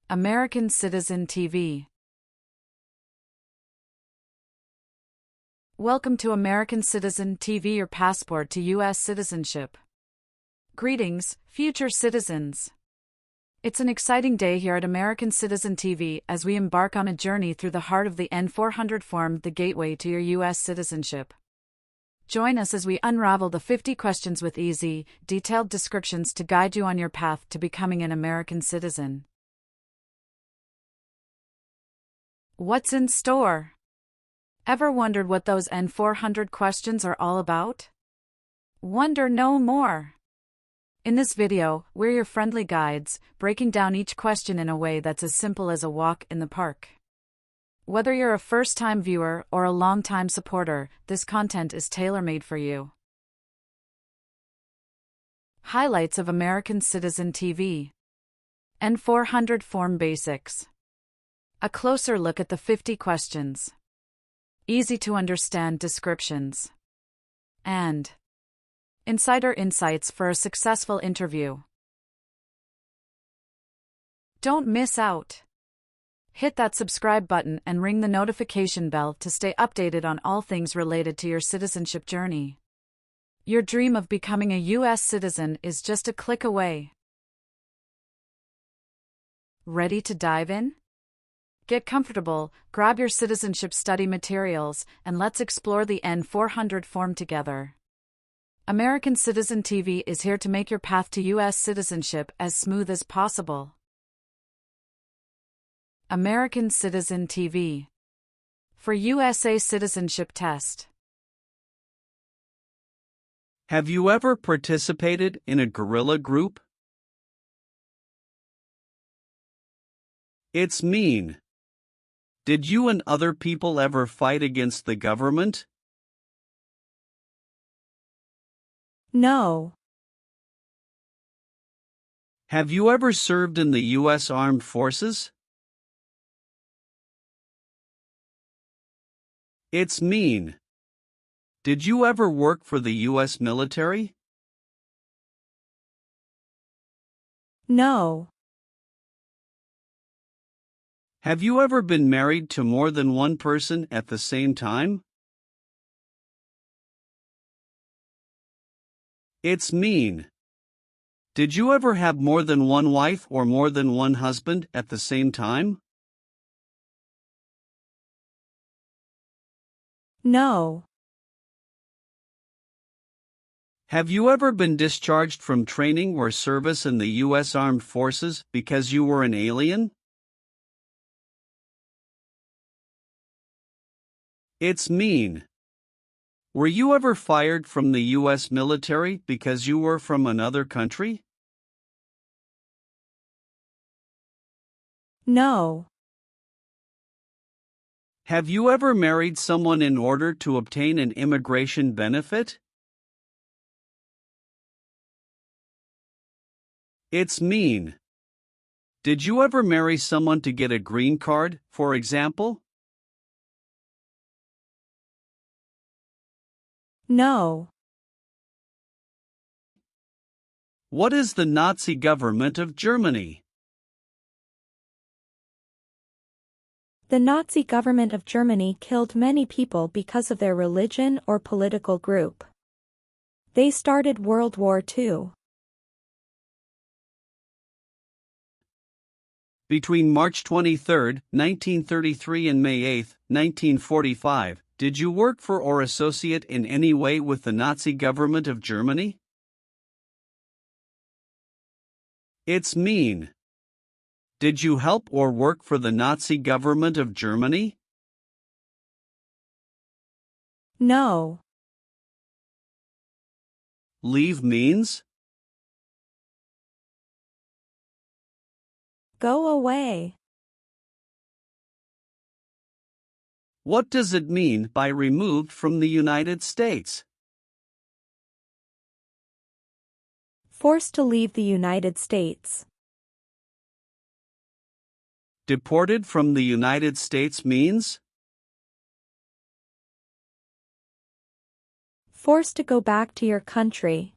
American Citizen TV. Welcome to American Citizen TV, your passport to US citizenship. Greetings, future citizens. It's an exciting day here at American Citizen TV as we embark on a journey through the heart of the N400 form, the gateway to your US citizenship. Join us as we unravel the 50 questions with easy, detailed descriptions to guide you on your path to becoming an American citizen. What's in store? Ever wondered what those N400 questions are all about? Wonder no more. In this video, we're your friendly guides, breaking down each question in a way that's as simple as a walk in the park. Whether you're a first-time viewer or a long-time supporter, this content is tailor-made for you. Highlights of American Citizen TV. N400 Form Basics. A closer look at the 50 questions. Easy-to-understand descriptions. And insider insights for a successful interview. Don't miss out. Hit that subscribe button and ring the notification bell to stay updated on all things related to your citizenship journey. Your dream of becoming a US citizen is just a click away. Ready to dive in? Get comfortable, grab your citizenship study materials, and let's explore the N400 form together. American Citizen TV is here to make your path to US citizenship as smooth as possible. American Citizen TV. For USA Citizenship Test. Have you ever participated in a guerrilla group? It's mean. Did you and other people ever fight against the government? No. Have you ever served in the U.S. Armed Forces? It's mean. Did you ever work for the U.S. military? No. Have you ever been married to more than one person at the same time? It's mean. Did you ever have more than one wife or more than one husband at the same time? No. Have you ever been discharged from training or service in the U.S. Armed Forces because you were an alien? It's mean. Were you ever fired from the U.S. military because you were from another country? No. Have you ever married someone in order to obtain an immigration benefit? It's mean. Did you ever marry someone to get a green card, for example? No. What is the Nazi government of Germany? The Nazi government of Germany killed many people because of their religion or political group. They started World War II. Between March 23, 1933 and May 8, 1945, did you work for or associate in any way with the Nazi government of Germany? It's mean. Did you help or work for the Nazi government of Germany? No. Leave means? Go away. What does it mean by removed from the United States? Forced to leave the United States. Deported from the United States means? Forced to go back to your country.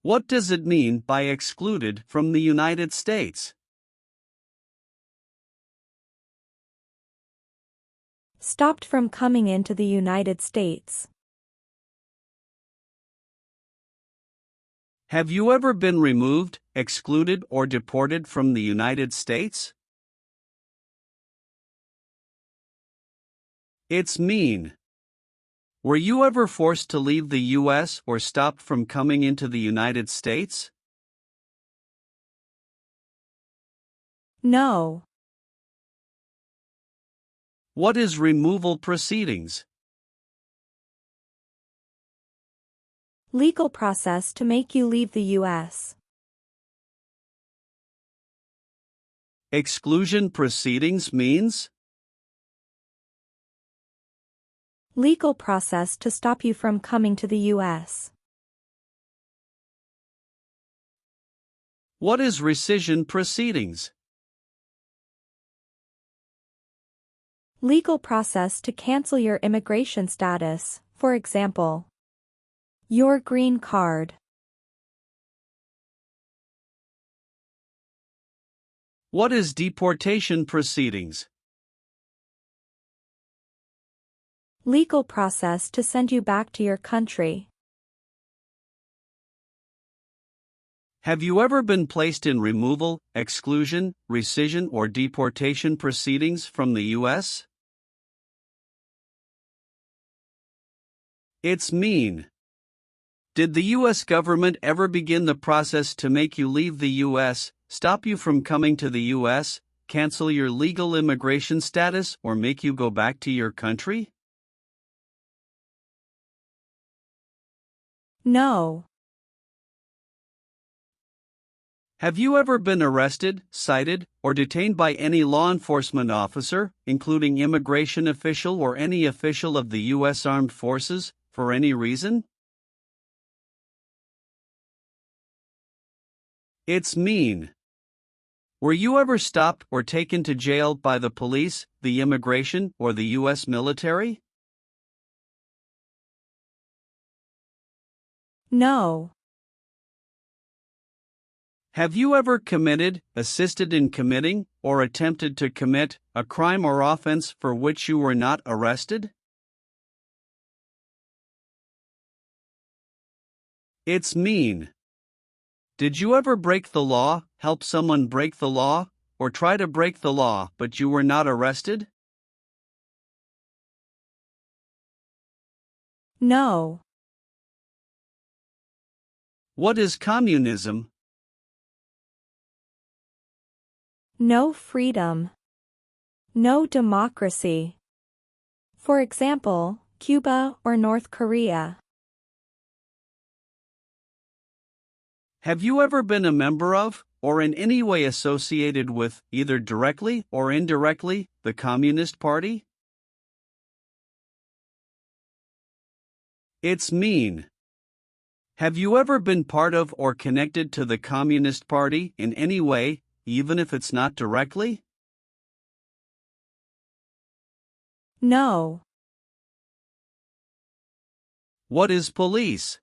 What does it mean by excluded from the United States? Stopped from coming into the United States. Have you ever been removed, excluded, or deported from the United States? It's mean. Were you ever forced to leave the U.S. or stopped from coming into the United States? No. What is removal proceedings? Legal process to make you leave the U.S. Exclusion proceedings means? Legal process to stop you from coming to the U.S. What is rescission proceedings? Legal process to cancel your immigration status, for example, your green card. What is deportation proceedings? Legal process to send you back to your country. Have you ever been placed in removal, exclusion, rescission, or deportation proceedings from the U.S.? It's mean. Did the U.S. government ever begin the process to make you leave the U.S., stop you from coming to the U.S., cancel your legal immigration status, or make you go back to your country? No. Have you ever been arrested, cited, or detained by any law enforcement officer, including immigration official or any official of the U.S. Armed Forces, for any reason? It's mean. Were you ever stopped or taken to jail by the police, the immigration, or the U.S. military? No. Have you ever committed, assisted in committing, or attempted to commit a crime or offense for which you were not arrested? It's mean. Did you ever break the law, help someone break the law, or try to break the law but you were not arrested? No. What is communism? No freedom. No democracy. For example, Cuba or North Korea. Have you ever been a member of, or in any way associated with, either directly or indirectly, the Communist Party? It's mean. Have you ever been part of or connected to the Communist Party in any way, even if it's not directly? No. What is police?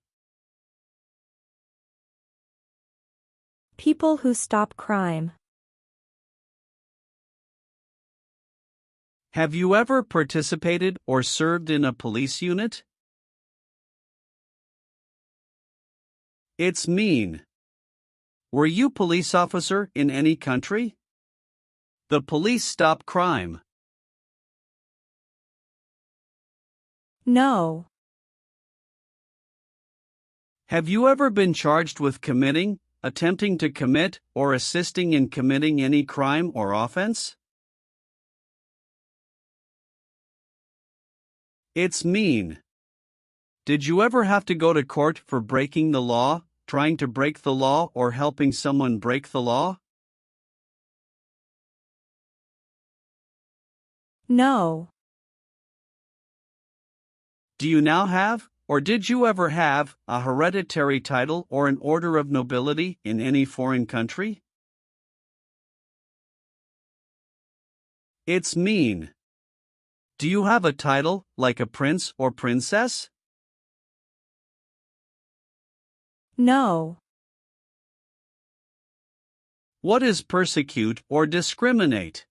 People who stop crime. Have you ever participated or served in a police unit? It's mean. Were you police officer in any country? The police stop crime. No. Have you ever been charged with committing, attempting to commit, or assisting in committing any crime or offense? It's mean. Did you ever have to go to court for breaking the law, trying to break the law, or helping someone break the law? No. Do you now have, or did you ever have, a hereditary title or an order of nobility in any foreign country? It's mean. Do you have a title, like a prince or princess? No. What is persecute or discriminate?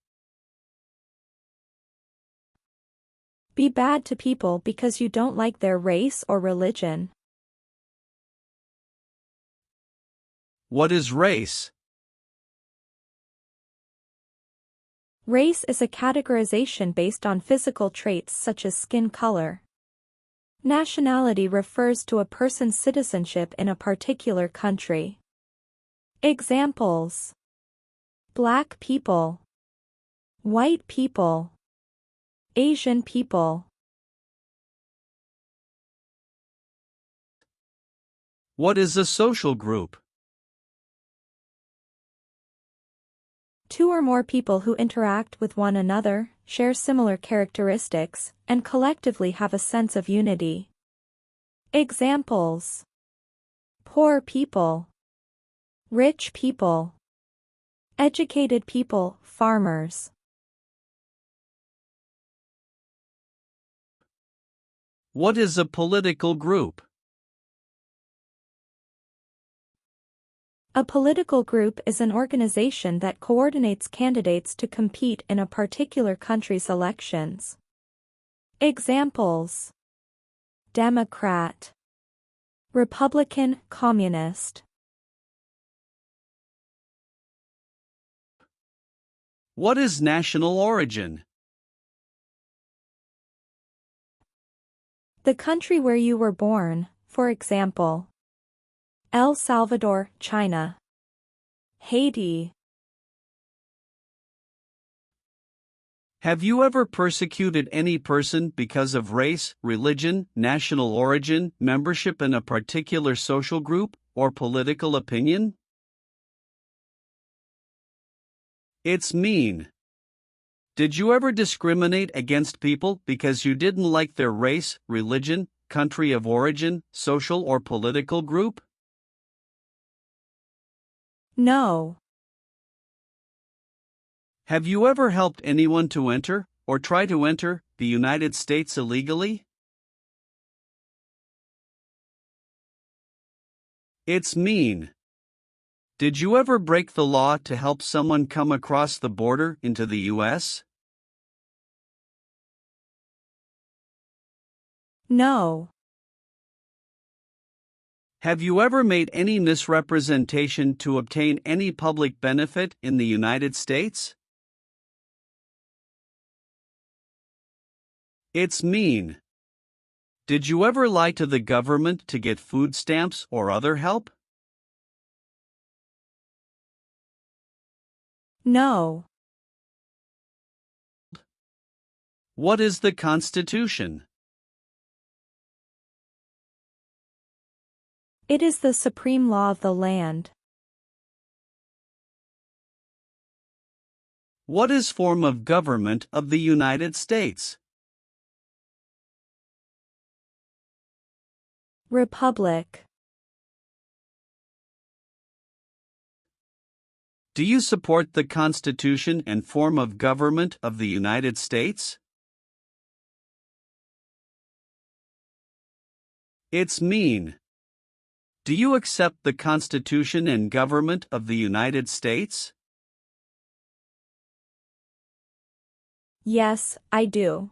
Be bad to people because you don't like their race or religion. What is race? Race is a categorization based on physical traits such as skin color. Nationality refers to a person's citizenship in a particular country. Examples: Black people, white people, Asian people. What is a social group? Two or more people who interact with one another, share similar characteristics, and collectively have a sense of unity. Examples: poor people, rich people, educated people, farmers. What is a political group? A political group is an organization that coordinates candidates to compete in a particular country's elections. Examples: Democrat, Republican, Communist. What is national origin? The country where you were born, for example, El Salvador, China, Haiti. Have you ever persecuted any person because of race, religion, national origin, membership in a particular social group, or political opinion? It's mean. Did you ever discriminate against people because you didn't like their race, religion, country of origin, social or political group? No. Have you ever helped anyone to enter, or try to enter, the United States illegally? It's mean. Did you ever break the law to help someone come across the border into the US? No. Have you ever made any misrepresentation to obtain any public benefit in the United States? It's mean. Did you ever lie to the government to get food stamps or other help? No. What is the Constitution? It is the supreme law of the land. What is form of government of the United States? Republic. Do you support the Constitution and form of government of the United States? It's mean. Do you accept the Constitution and government of the United States? Yes, I do.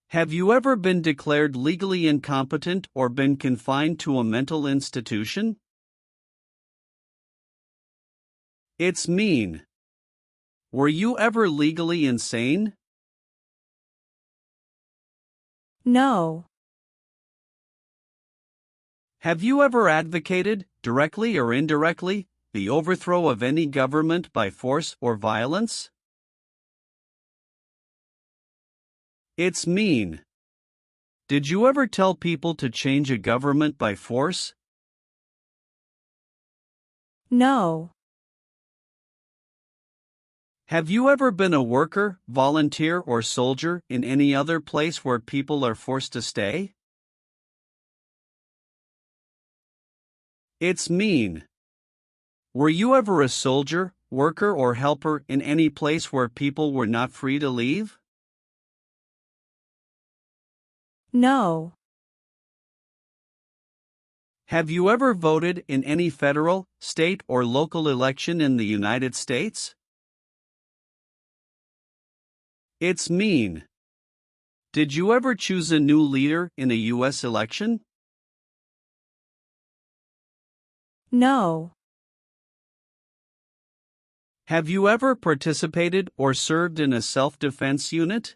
Have you ever been declared legally incompetent or been confined to a mental institution? It's mean. Were you ever legally insane? No. Have you ever advocated, directly or indirectly, the overthrow of any government by force or violence? It's mean. Did you ever tell people to change a government by force? No. Have you ever been a worker, volunteer, or soldier in any other place where people are forced to stay? It's mean. Were you ever a soldier, worker, or helper in any place where people were not free to leave? No. Have you ever voted in any federal, state, or local election in the United States? It's mean. Did you ever choose a new leader in a U.S. election? No. Have you ever participated or served in a self-defense unit?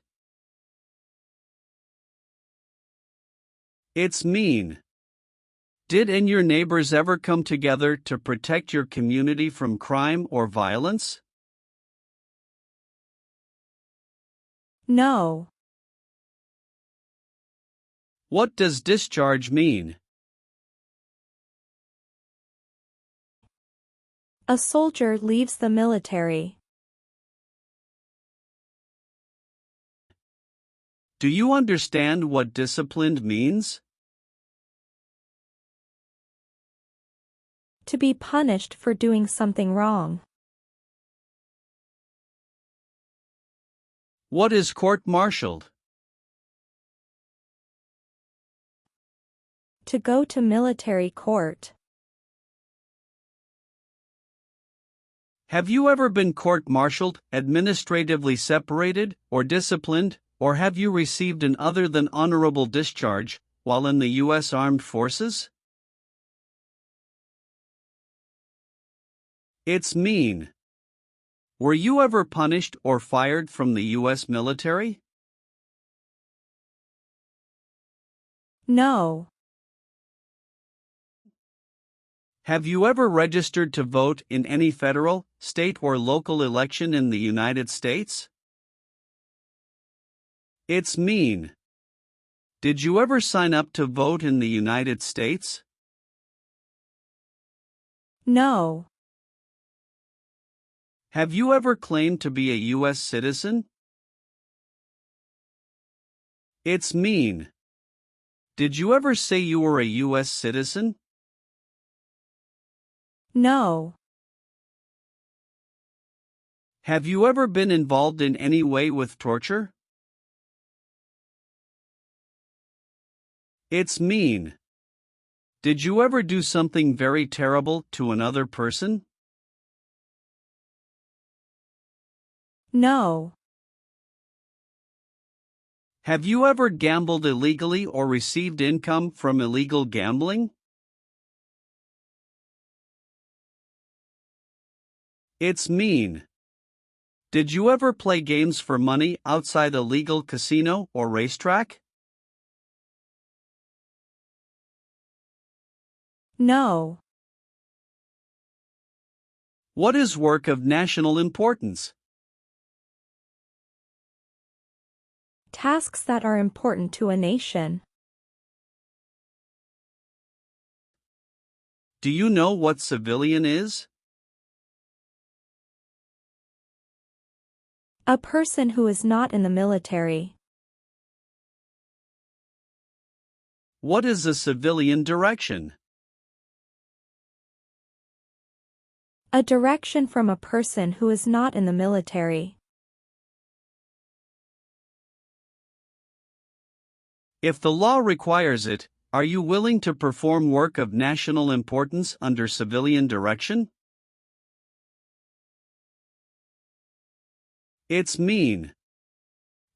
It's mean. Did and your neighbors ever come together to protect your community from crime or violence? No. What does discharge mean? A soldier leaves the military. Do you understand what disciplined means? To be punished for doing something wrong. What is court-martialed? To go to military court. Have you ever been court-martialed, administratively separated, or disciplined, or have you received an other than honorable discharge while in the U.S. Armed Forces? It's mean. Were you ever punished or fired from the U.S. military? No. Have you ever registered to vote in any federal, state, or local election in the United States? It's mean. Did you ever sign up to vote in the United States? No. Have you ever claimed to be a U.S. citizen? It's mean. Did you ever say you were a U.S. citizen? No. Have you ever been involved in any way with torture? It's mean. Did you ever do something very terrible to another person? No. Have you ever gambled illegally or received income from illegal gambling? It's mean. Did you ever play games for money outside a legal casino or racetrack? No. What is work of national importance? Tasks that are important to a nation. Do you know what civilian is? A person who is not in the military. What is a civilian direction? A direction from a person who is not in the military. If the law requires it, are you willing to perform work of national importance under civilian direction? It's mean.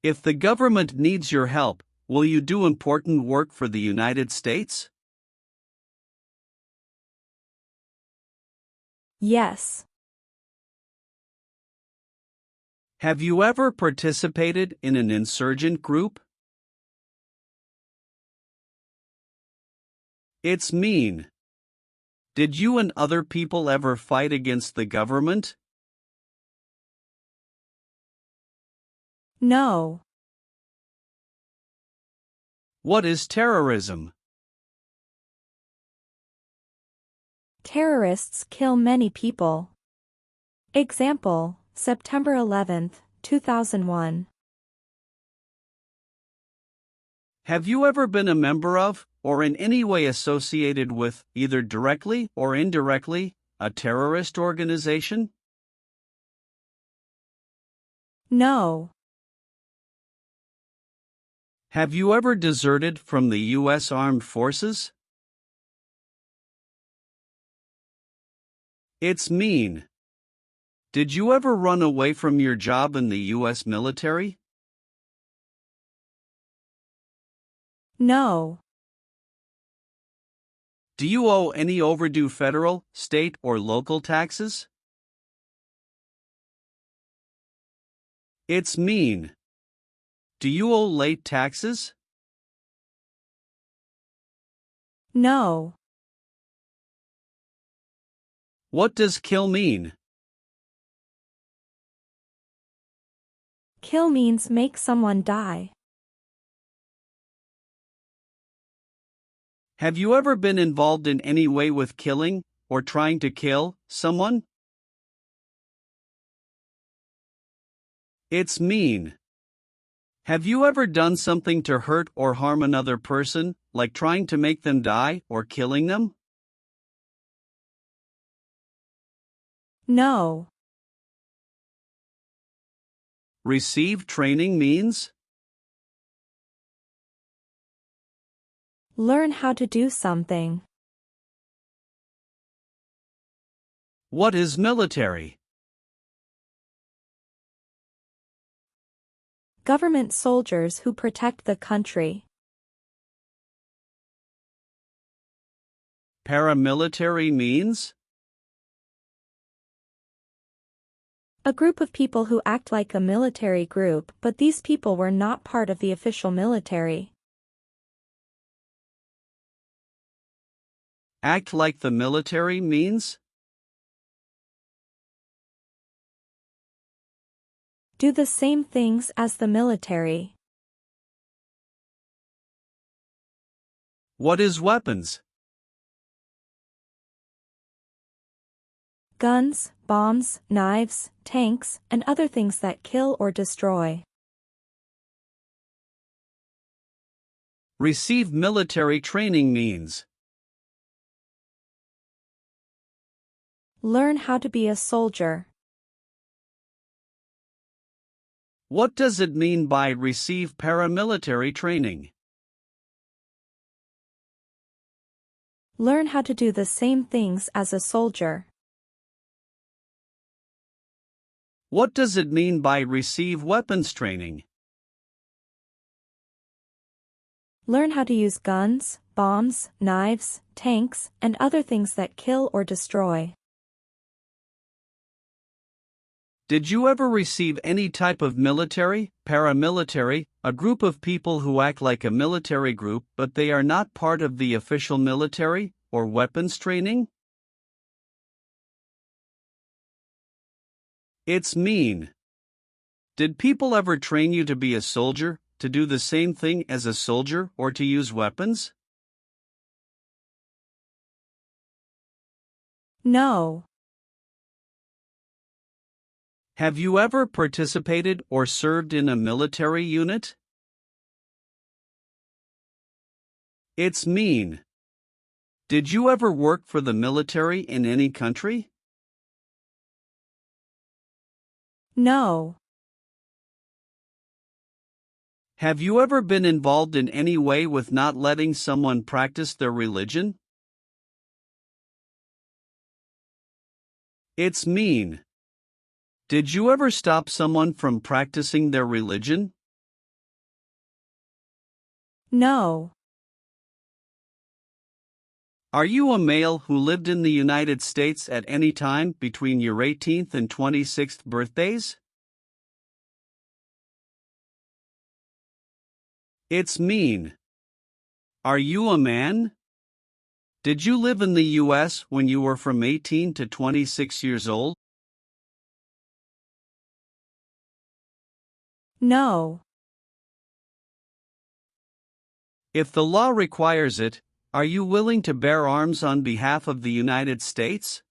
If the government needs your help, will you do important work for the United States? Yes. Have you ever participated in an insurgent group? It's mean. Did you and other people ever fight against the government? No. What is terrorism? Terrorists kill many people. Example, September 11, 2001. Have you ever been a member of, or in any way associated with, either directly or indirectly, a terrorist organization? No. Have you ever deserted from the U.S. Armed Forces? It's mean. Did you ever run away from your job in the US military? No. Do you owe any overdue federal, state, or local taxes? It's mean. Do you owe late taxes? No. What does kill mean? Kill means make someone die. Have you ever been involved in any way with killing, or trying to kill, someone? It's mean. Have you ever done something to hurt or harm another person, like trying to make them die or killing them? No. Receive training means? Learn how to do something. What is military? Government soldiers who protect the country. Paramilitary means? A group of people who act like a military group, but these people were not part of the official military. Act like the military means? Do the same things as the military. What is weapons? Guns, bombs, knives, tanks, and other things that kill or destroy. Receive military training means? Learn how to be a soldier. What does it mean by receive paramilitary training? Learn how to do the same things as a soldier. What does it mean by receive weapons training? Learn how to use guns, bombs, knives, tanks, and other things that kill or destroy. Did you ever receive any type of military, paramilitary, a group of people who act like a military group but they are not part of the official military, or weapons training? It's mean. Did people ever train you to be a soldier, to do the same thing as a soldier, or to use weapons? No. Have you ever participated or served in a military unit? It's mean. Did you ever work for the military in any country? No. Have you ever been involved in any way with not letting someone practice their religion? It's mean. Did you ever stop someone from practicing their religion? No. Are you a male who lived in the United States at any time between your 18th and 26th birthdays? It's mean. Are you a man? Did you live in the U.S. when you were from 18 to 26 years old? No. If the law requires it, are you willing to bear arms on behalf of the United States?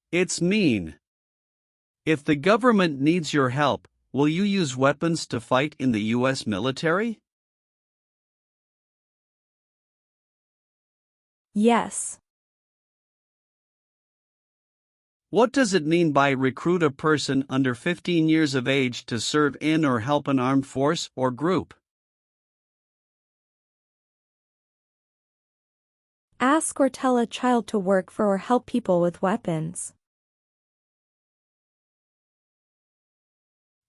It's mean. If the government needs your help, will you use weapons to fight in the U.S. military? Yes. What does it mean by recruit a person under 15 years of age to serve in or help an armed force or group? Ask or tell a child to work for or help people with weapons.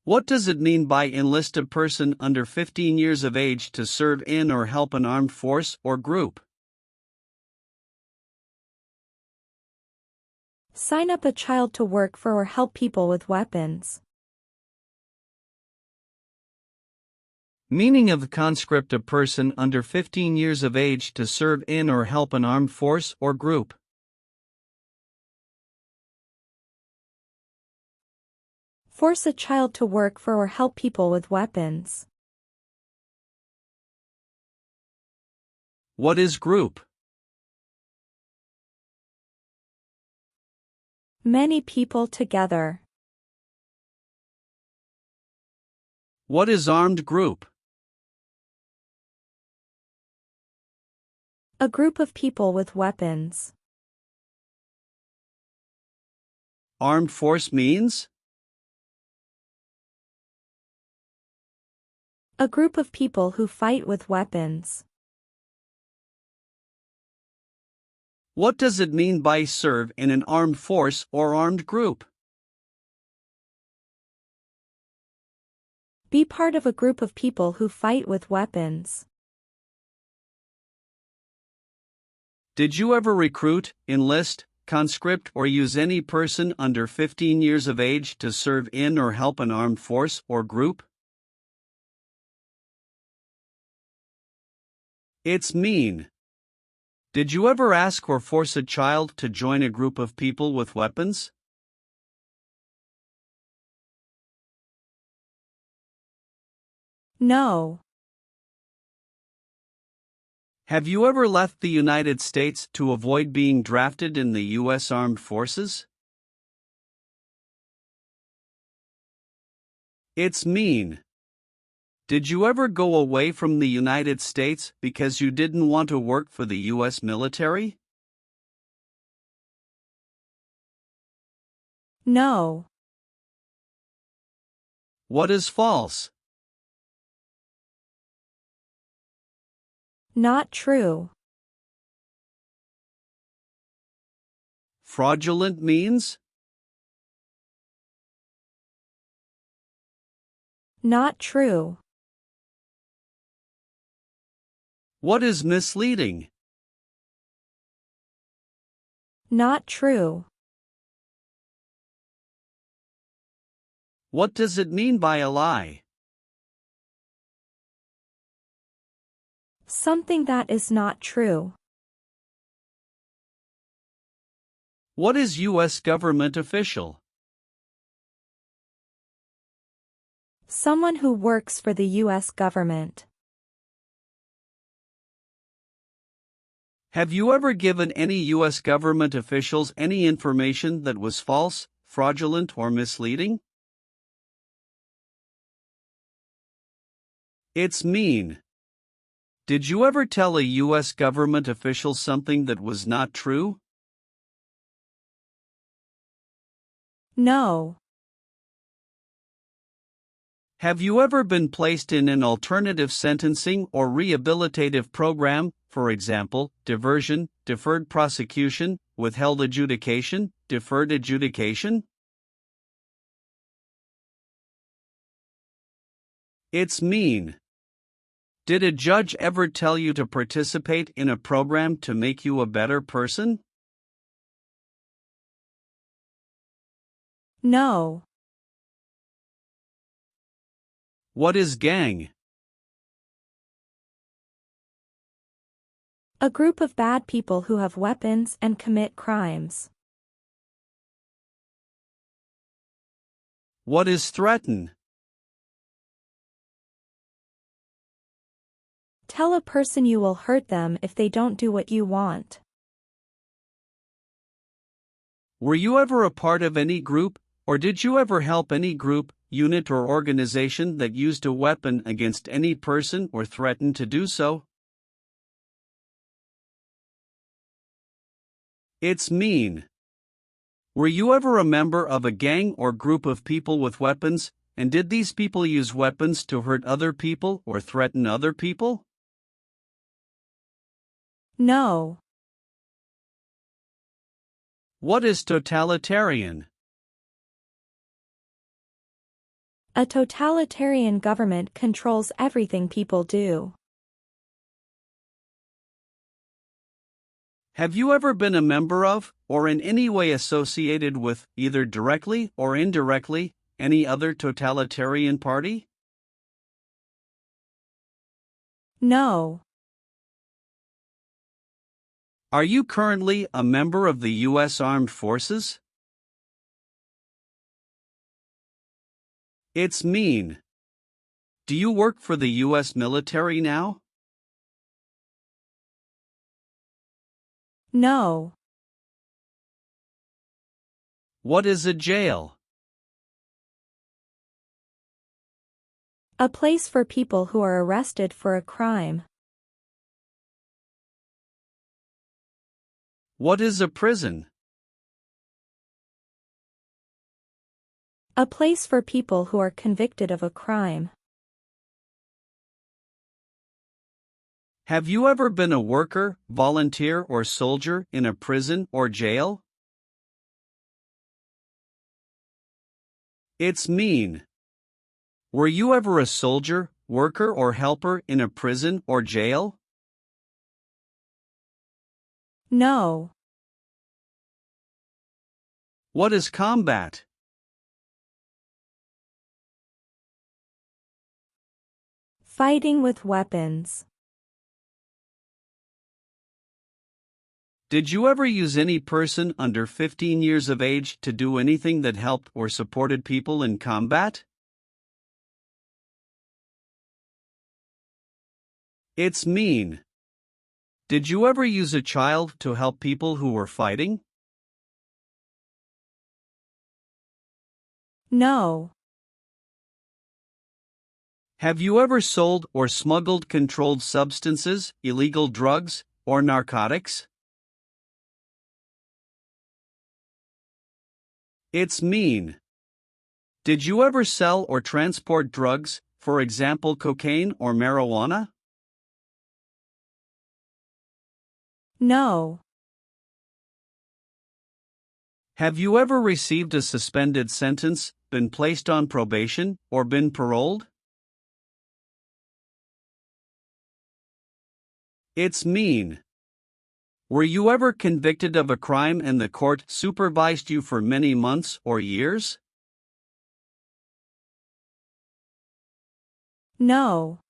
What does it mean by enlist a person under 15 years of age to serve in or help an armed force or group? Sign up a child to work for or help people with weapons. Meaning of the conscript: a person under 15 years of age to serve in or help an armed force or group. Force a child to work for or help people with weapons. What is group? Many people together. What is armed group? A group of people with weapons. Armed force means? A group of people who fight with weapons. What does it mean by serve in an armed force or armed group? Be part of a group of people who fight with weapons. Did you ever recruit, enlist, conscript, or use any person under 15 years of age to serve in or help an armed force or group? It's mean. Did you ever ask or force a child to join a group of people with weapons? No. Have you ever left the United States to avoid being drafted in the U.S. Armed Forces? It's mean. Did you ever go away from the United States because you didn't want to work for the U.S. military? No. What is false? Not true. Fraudulent means? Not true. What is misleading? Not true. What does it mean by a lie? Something that is not true. What is U.S. government official? Someone who works for the U.S. government. Have you ever given any U.S. government officials any information that was false, fraudulent, or misleading? It's mean. Did you ever tell a U.S. government official something that was not true? No. Have you ever been placed in an alternative sentencing or rehabilitative program, for example, diversion, deferred prosecution, withheld adjudication, deferred adjudication? It's mean. Did a judge ever tell you to participate in a program to make you a better person? No. What is gang? A group of bad people who have weapons and commit crimes. What is threaten? Tell a person you will hurt them if they don't do what you want. Were you ever a part of any group, or did you ever help any group, unit, or organization that used a weapon against any person or threatened to do so? It's mean. Were you ever a member of a gang or group of people with weapons, and did these people use weapons to hurt other people or threaten other people? No. What is totalitarian? A totalitarian government controls everything people do. Have you ever been a member of, or in any way associated with, either directly or indirectly, any other totalitarian party? No. Are you currently a member of the U.S. Armed Forces? It's mean. Do you work for the U.S. military now? No. What is a jail? A place for people who are arrested for a crime. What is a prison? A place for people who are convicted of a crime. Have you ever been a worker, volunteer, or soldier in a prison or jail? It's mean. Were you ever a soldier, worker, or helper in a prison or jail? No. What is combat? Fighting with weapons. Did you ever use any person under 15 years of age to do anything that helped or supported people in combat? It's mean. Did you ever use a child to help people who were fighting? No. Have you ever sold or smuggled controlled substances, illegal drugs, or narcotics? It's mean. Did you ever sell or transport drugs, for example cocaine or marijuana? No. Have you ever received a suspended sentence, been placed on probation, or been paroled? It's mean. Were you ever convicted of a crime and the court supervised you for many months or years? No.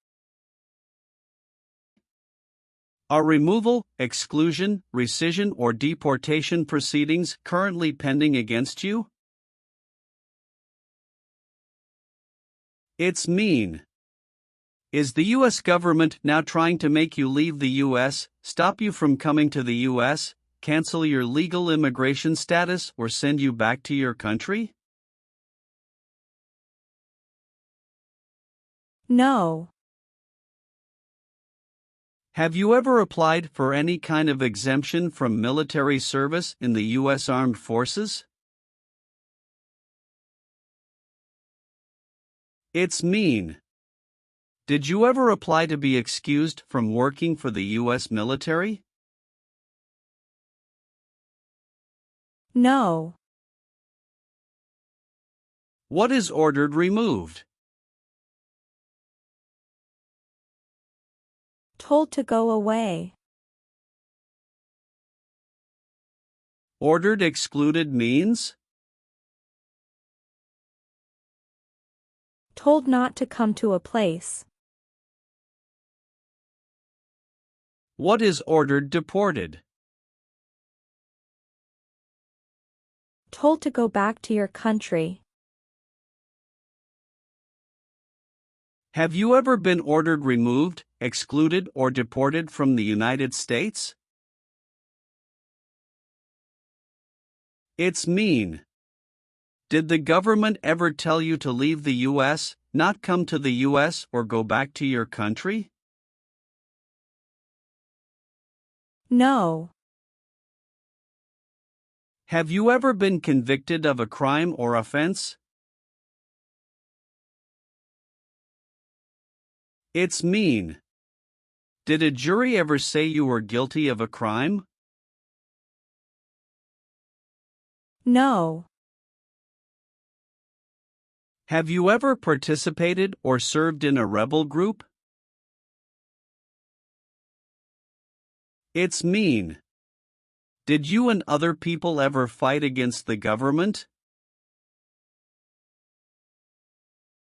Are removal, exclusion, rescission, or deportation proceedings currently pending against you? It's mean. Is the U.S. government now trying to make you leave the U.S., stop you from coming to the U.S., cancel your legal immigration status, or send you back to your country? No. Have you ever applied for any kind of exemption from military service in the U.S. Armed Forces? It's mean. Did you ever apply to be excused from working for the U.S. military? No. What is ordered removed? Told to go away. Ordered excluded means? Told not to come to a place. What is ordered deported? Told to go back to your country. Have you ever been ordered removed, excluded, or deported from the United States? It's mean. Did the government ever tell you to leave the U.S., not come to the U.S., or go back to your country? No. Have you ever been convicted of a crime or offense? It's mean. Did a jury ever say you were guilty of a crime? No. Have you ever participated or served in a rebel group? It's mean. Did you and other people ever fight against the government?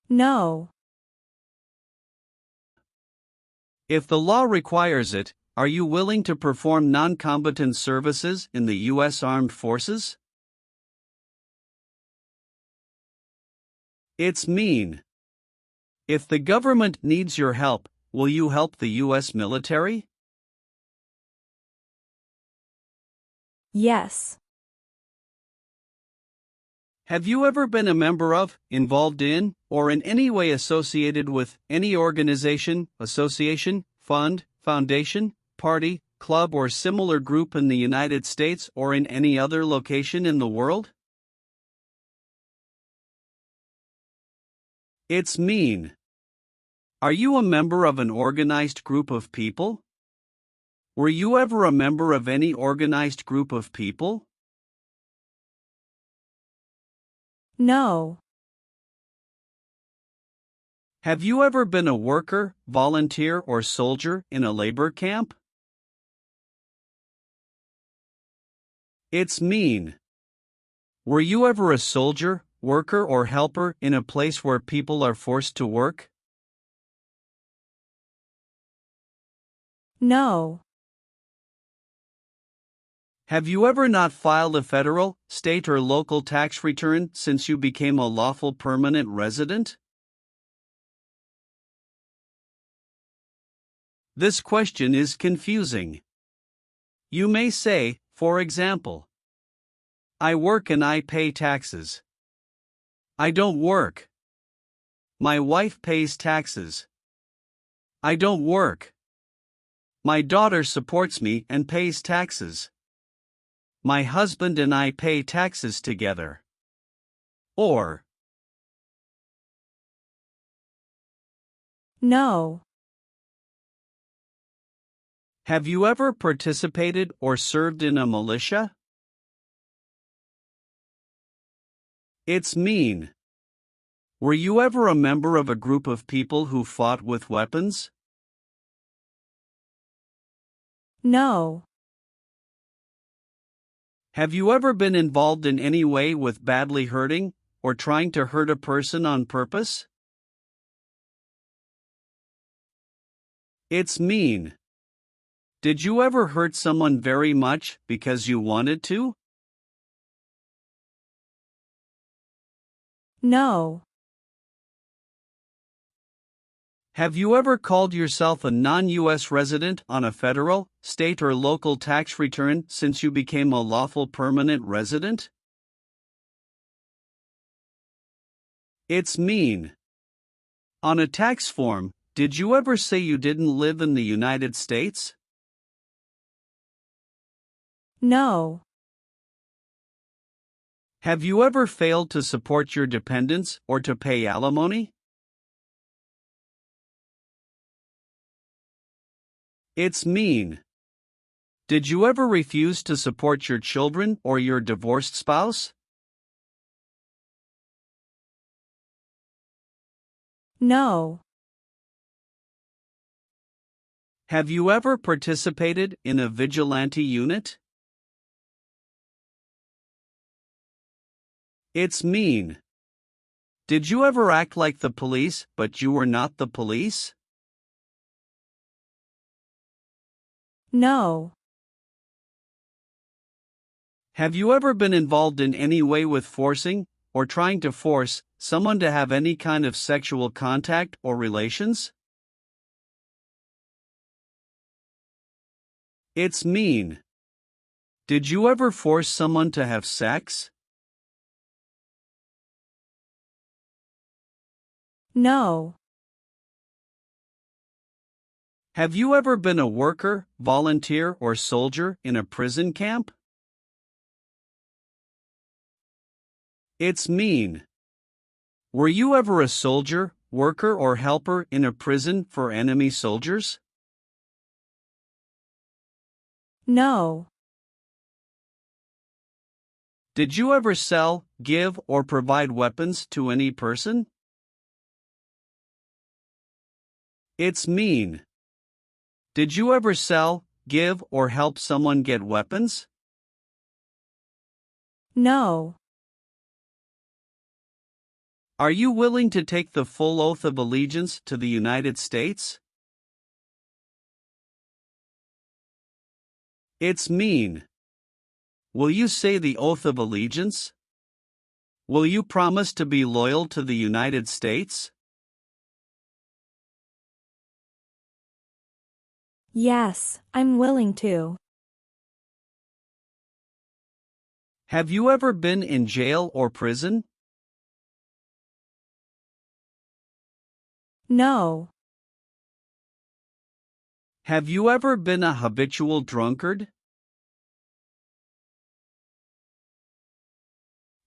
No. If the law requires it, are you willing to perform non-combatant services in the U.S. Armed Forces? It's mean. If the government needs your help, will you help the U.S. military? Yes. Have you ever been a member of, involved in, or in any way associated with any organization, association, fund, foundation, party, club, or similar group in the United States or in any other location in the world? It's mean. Are you a member of an organized group of people? Were you ever a member of any organized group of people? No. Have you ever been a worker, volunteer, or soldier in a labor camp? It's mean. Were you ever a soldier, worker, or helper in a place where people are forced to work? No. Have you ever not filed a federal, state, or local tax return since you became a lawful permanent resident? This question is confusing. You may say, for example, I work and I pay taxes. I don't work. My wife pays taxes. I don't work. My daughter supports me and pays taxes. My husband and I pay taxes together. Or, No. have you ever participated or served in a militia? It's mean. Were you ever a member of a group of people who fought with weapons? No. Have you ever been involved in any way with badly hurting or trying to hurt a person on purpose? It's mean. Did you ever hurt someone very much because you wanted to? No. Have you ever called yourself a non-U.S. resident on a federal, state, or local tax return since you became a lawful permanent resident? It's mean. On a tax form, did you ever say you didn't live in the United States? No. Have you ever failed to support your dependents or to pay alimony? It's mean. Did you ever refuse to support your children or your divorced spouse? No. Have you ever participated in a vigilante unit? It's mean. Did you ever act like the police but you were not the police? No. Have you ever been involved in any way with forcing, or trying to force, someone to have any kind of sexual contact or relations? It's mean. Did you ever force someone to have sex? No. Have you ever been a worker, volunteer, or soldier in a prison camp? It's mean. Were you ever a soldier, worker, or helper in a prison for enemy soldiers? No. Did you ever sell, give, or provide weapons to any person? It's mean. Did you ever sell, give, or help someone get weapons? No. Are you willing to take the full oath of allegiance to the United States? It's mean. Will you say the oath of allegiance? Will you promise to be loyal to the United States? Yes, I'm willing to. Have you ever been in jail or prison? No. Have you ever been a habitual drunkard?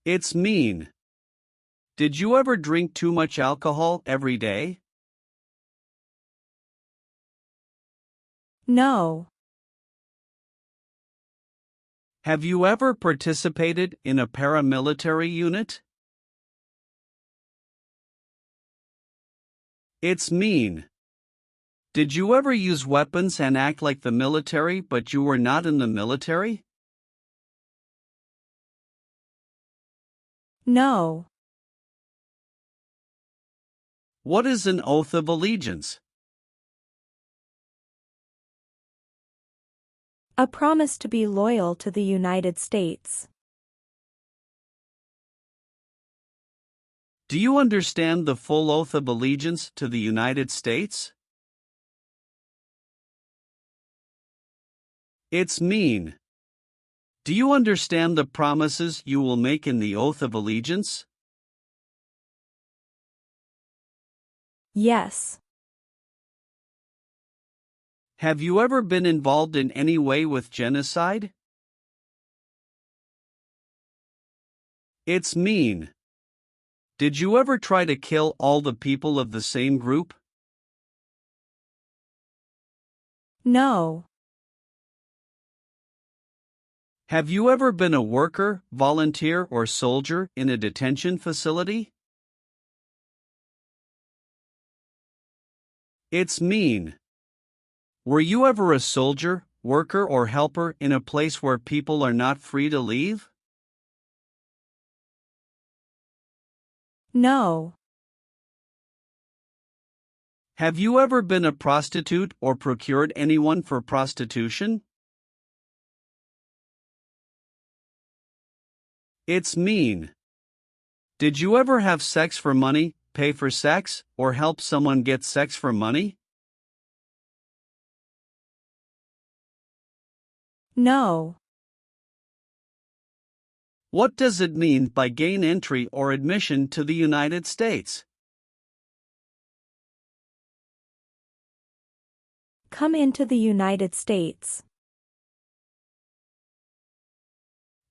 It's mean. Did you ever drink too much alcohol every day? No. Have you ever participated in a paramilitary unit? It's mean. Did you ever use weapons and act like the military but you were not in the military? No. What is an oath of allegiance? A promise to be loyal to the United States. Do you understand the full oath of allegiance to the United States? It's mean. Do you understand the promises you will make in the oath of allegiance? Yes. Have you ever been involved in any way with genocide? It's mean. Did you ever try to kill all the people of the same group? No. Have you ever been a worker, volunteer, or soldier in a detention facility? It's mean. Were you ever a soldier, worker, or helper in a place where people are not free to leave? No. Have you ever been a prostitute or procured anyone for prostitution? It's mean. Did you ever have sex for money, pay for sex, or help someone get sex for money? No. What does it mean by gain entry or admission to the United States? Come into the United States.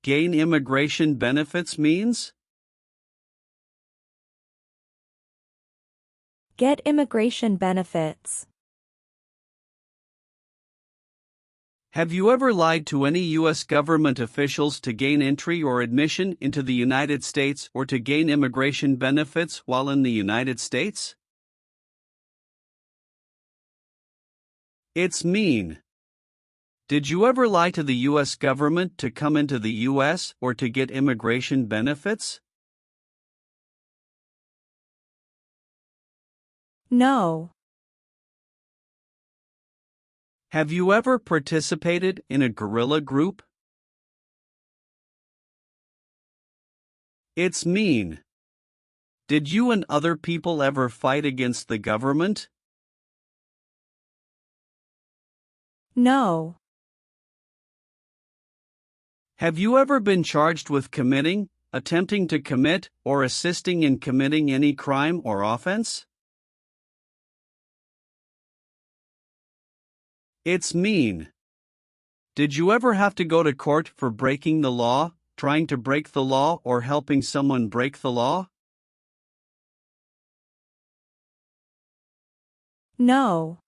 Gain immigration benefits means? Get immigration benefits. Have you ever lied to any U.S. government officials to gain entry or admission into the United States or to gain immigration benefits while in the United States? It's mean. Did you ever lie to the U.S. government to come into the U.S. or to get immigration benefits? No. Have you ever participated in a guerrilla group? It's mean. Did you and other people ever fight against the government? No. Have you ever been charged with committing, attempting to commit, or assisting in committing any crime or offense? It's mean. Did you ever have to go to court for breaking the law, trying to break the law, or helping someone break the law? No.